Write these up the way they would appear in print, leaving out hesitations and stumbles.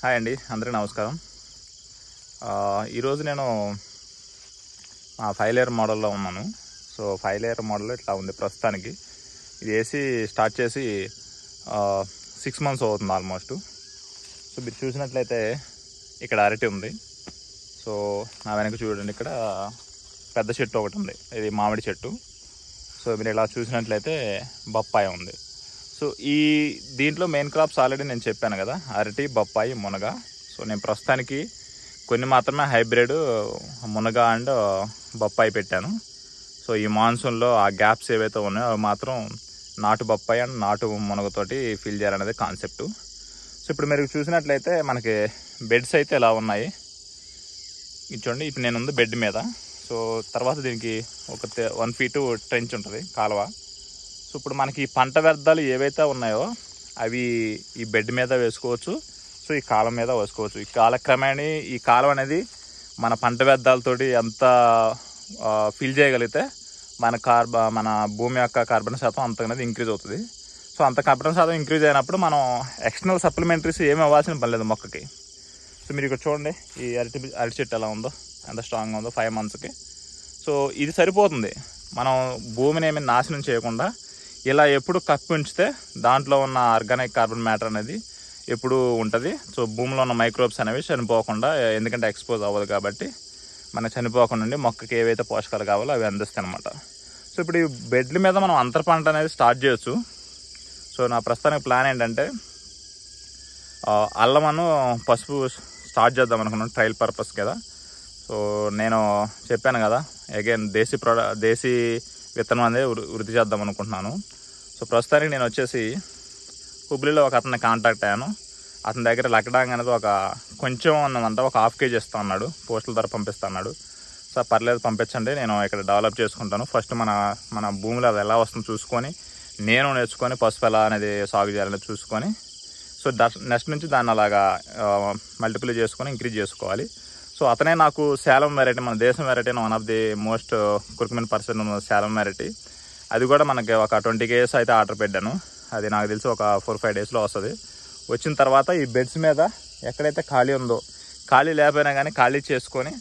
Hi అండి, అందరికీ నమస్కారం. ఈరోజు నేను 5 లేయర్ మోడల్లో ఉన్నాను. సో 5 లేయర్ మోడల్ ఇట్లా ఉంది ప్రస్తుతానికి. ఇది వేసి స్టార్ట్ చేసి 6 months అవుతుంది ఆల్మోస్ట్. సో మీరు చూసినట్లయితే ఇక్కడ అరటి ఉంది. సో నా వెనక చూడండి, ఇక్కడ పెద్ద చెట్టు ఒకటి ఉంది, ఇది మామిడి చెట్టు. సో మీరు ఇలా చూసినట్లయితే బొప్పాయి ఉంది. సో దీంట్లో మెయిన్ క్రాప్స్ ఆల్రెడీ నేను చెప్పాను కదా, అరటి, బొప్పాయి, మునగ. సో నేను ప్రస్తుతానికి కొన్ని మాత్రమే హైబ్రిడ్ మునగ అండ్ బొప్పాయి పెట్టాను. సో ఈ మాన్సూన్లో ఆ గ్యాప్స్ ఏవైతే ఉన్నాయో అవి మాత్రం నాటు బొప్పాయి అండ్ నాటు మునగతోటి ఫిల్ చేయాలనేది కాన్సెప్ట్. సో ఇప్పుడు మీరు చూసినట్లయితే మనకి బెడ్స్ అయితే ఎలా ఉన్నాయి చూడండి. ఇప్పుడు నేను ఉంది బెడ్ మీద. సో తర్వాత దీనికి ఒక 1 feet ట్రెంచ్ ఉంటుంది, కాలువ. సో ఇప్పుడు మనకి పంట వ్యర్థాలు ఏవైతే ఉన్నాయో అవి ఈ బెడ్ మీద వేసుకోవచ్చు. సో ఈ కాలం మీద వేసుకోవచ్చు. ఈ కాలక్రమేణి ఈ కాలం అనేది మన పంట వ్యర్థాలతోటి ఎంత ఫిల్ చేయగలిగితే మన భూమి యొక్క కార్బన్ శాతం అంత అనేది ఇంక్రీజ్ అవుతుంది. సో అంత కార్బన్ శాతం ఇంక్రీజ్ అయినప్పుడు మనం ఎక్స్టర్నల్ సప్లిమెంటరీస్ ఏమి ఇవ్వాల్సిన పని లేదు మొక్కకి. సో మీరు ఇక్కడ చూడండి, ఈ అరటి చెట్టు ఎలా ఉందో, ఎంత స్ట్రాంగ్గా ఉందో 5 monthsకి. సో ఇది సరిపోతుంది. మనం భూమిని ఏమి నాశనం చేయకుండా ఇలా ఎప్పుడు కప్పి ఉంచితే దాంట్లో ఉన్న ఆర్గానిక్ కార్బన్ మ్యాటర్ అనేది ఎప్పుడు ఉంటుంది. సో భూమిలో ఉన్న మైక్రోబ్స్ అనేవి చనిపోకుండా, ఎందుకంటే ఎక్స్పోజ్ అవ్వదు కాబట్టి మనకు చనిపోకుండా మొక్కకి ఏవైతే పోషకాలు కావాలో అవి అందిస్తాయి అనమాట. సో ఇప్పుడు ఈ బెడ్ల మీద మనం అంతర పంట అనేది స్టార్ట్ చేయొచ్చు. సో నా ప్రస్తుతానికి ప్లాన్ ఏంటంటే అల్లమను పసుపు స్టార్ట్ చేద్దాం అనుకున్నాను, ట్రయల్ పర్పస్ కదా. సో నేను చెప్పాను కదా, అగైన్ దేశీ విత్తనం అనేది వృద్ధి చేద్దాం అనుకుంటున్నాను. సో ప్రస్తుతానికి నేను వచ్చేసి హుబ్లీలో ఒక అతన్ని కాంటాక్ట్ అయ్యాను. అతని దగ్గర లక్డాంగ్ అనేది కొంచెం అన్నదంట, ఒక 1/2 kg ఇస్తా అన్నాడు, పోస్టుల ధర పంపిస్తా అన్నాడు. సో పర్లేదు పంపించండి, నేను ఇక్కడ డెవలప్ చేసుకుంటాను. ఫస్ట్ మన భూమిలో అది ఎలా వస్తుందో చూసుకొని నేను నేర్చుకొని పసుపు ఎలా అనేది సాగు చేయాలని చూసుకొని, సో నెక్స్ట్ నుంచి దాన్ని అలాగా మల్టిపుల్ చేసుకొని ఇంక్రీజ్ చేసుకోవాలి. సో అతనే నాకు శాలం వెరైటీ, మన దేశం variety, 1 of the most curcumin% Salem variety. అది కూడా మనకి ఒక 20 kgs అయితే ఆర్డర్ పెట్టాను. అది నాకు తెలిసి ఒక 4-5 daysలో వస్తుంది. వచ్చిన తర్వాత ఈ బెడ్స్ మీద ఎక్కడైతే ఖాళీ ఉందో, ఖాళీ లేకపోయినా కానీ ఖాళీ చేసుకొని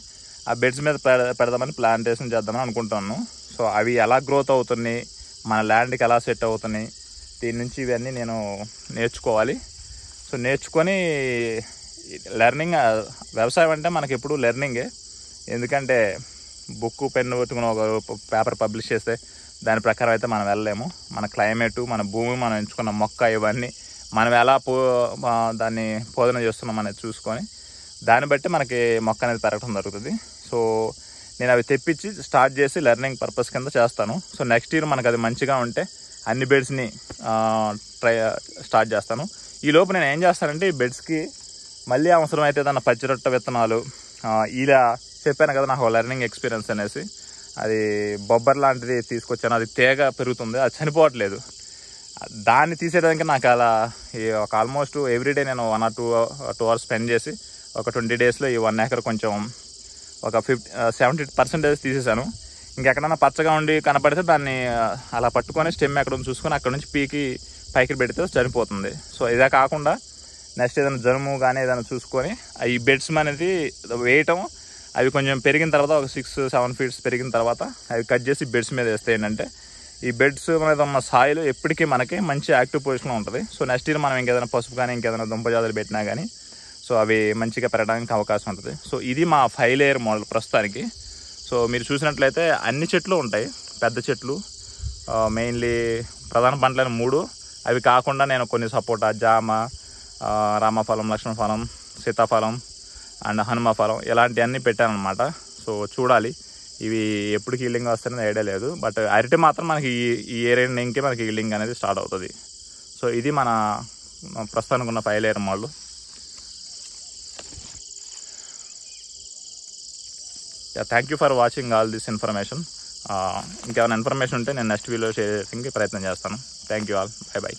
ఆ బెడ్స్ మీద పెడదామని ప్లాంటేషన్ చేద్దామని అనుకుంటున్నాను. సో అవి ఎలా గ్రోత్ అవుతున్నాయి, మన ల్యాండ్కి ఎలా సెట్ అవుతున్నాయి, దీని నుంచి ఇవన్నీ నేను నేర్చుకోవాలి. సో నేర్చుకొని లెర్నింగ్, వ్యవసాయం అంటే మనకి ఎప్పుడు లెర్నింగే. ఎందుకంటే బుక్ పెన్ను పెట్టుకుని ఒక పేపర్ పబ్లిష్ చేస్తే దాని ప్రకారం అయితే మనం వెళ్ళలేము. మన క్లైమేటు, మన భూమి, మనం ఎంచుకున్న మొక్క, ఇవన్నీ మనం ఎలా దాన్ని పోదన చేస్తున్నాం అనేది చూసుకొని దాన్ని బట్టి మనకి మొక్క అనేది పెరగడం జరుగుతుంది. సో నేను అవి తెప్పించి స్టార్ట్ చేసి లెర్నింగ్ పర్పస్ కింద చేస్తాను. సో నెక్స్ట్ ఇయర్ మనకు అది మంచిగా ఉంటే అన్ని బెడ్స్ని స్టార్ట్ చేస్తాను. ఈ లోపు నేను ఏం చేస్తానంటే ఈ బెడ్స్కి మళ్ళీ అవసరమైతే ఏదన్నా పచ్చిరొట్ట విత్తనాలు, ఇలా చెప్పాను కదా నాకు లెర్నింగ్ ఎక్స్పీరియన్స్ అనేసి, అది బొబ్బర్ లాంటిది తీసుకొచ్చాను. అది తేగ పెరుగుతుంది, అది చనిపోవట్లేదు. దాన్ని తీసేయడానికి నాకు అలా ఒక ఆల్మోస్ట్ ఎవ్రీడే నేను 1 or 2 hours స్పెండ్ చేసి ఒక 20 daysలో ఈ 1 acre కొంచెం ఒక 70% తీసేసాను. ఇంకెక్కడన్నా పచ్చగా ఉండి కనపడితే దాన్ని అలా పట్టుకొని స్టెమ్ ఎక్కడ చూసుకొని అక్కడ నుంచి పైకి పెడితే చనిపోతుంది. సో ఇదే కాకుండా నెక్స్ట్ ఏదైనా జనుము కానీ ఏదైనా చూసుకొని ఈ బెడ్స్ అనేది వేయటం, అవి కొంచెం పెరిగిన తర్వాత ఒక 6-7 feet పెరిగిన తర్వాత అవి కట్ చేసి బెడ్స్ మీద వేస్తే ఏంటంటే ఈ బెడ్స్ మీద ఉన్న సాయిల్ ఎప్పటికీ మనకి మంచి యాక్టివ్ పొజిషన్లో ఉంటుంది. సో నెక్స్ట్ ఇయర్ మనం ఇంకేదైనా పసుపు కానీ ఇంకేదైనా దుంప జాతులు పెట్టినా కానీ సో అవి మంచిగా పెరగడానికి అవకాశం ఉంటుంది. సో ఇది మా 5 layer మోడల్ ప్రస్తుతానికి. సో మీరు చూసినట్లయితే అన్ని చెట్లు ఉంటాయి, పెద్ద చెట్లు, మెయిన్లీ ప్రధాన పంటలైన 3. అవి కాకుండా నేను కొన్ని సపోటా, జామ, రామఫలం, లక్ష్మణఫలం, సీతాఫలం అండ్ హనుమఫలం ఇలాంటివన్నీ పెట్టాను అనమాట. సో చూడాలి ఇవి ఎప్పుడు హీలింగ్ వస్తాయనేది ఐడియా లేదు. బట్ అరటి మాత్రం మనకి ఈ ఏరియా ఇంకే మనకి హీలింగ్ అనేది స్టార్ట్ అవుతుంది. సో ఇది మన ప్రస్తుతానికి ఉన్న 5 layer model. Thank you for watching all this information. ఇంకేమైనా ఇన్ఫర్మేషన్ ఉంటే నేను నెక్స్ట్ వీడియో షేర్ చేయడానికి ప్రయత్నం చేస్తాను. Thank you all, by.